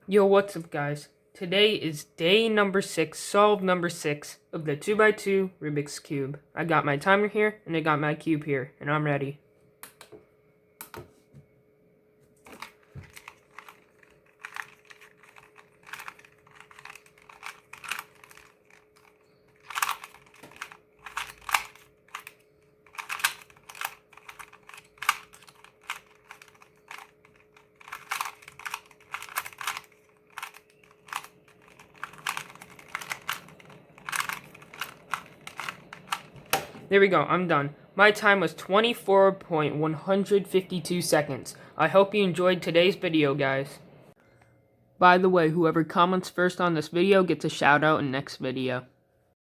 Yo, what's up, guys? Today is day number 6, solve number 6 of the 2x2 Rubik's Cube. I got my timer here, and I got my cube here, and I'm ready. There we go, I'm done. My time was 24.152 seconds. I hope you enjoyed today's video, guys. By the way, whoever comments first on this video gets a shout out in next video.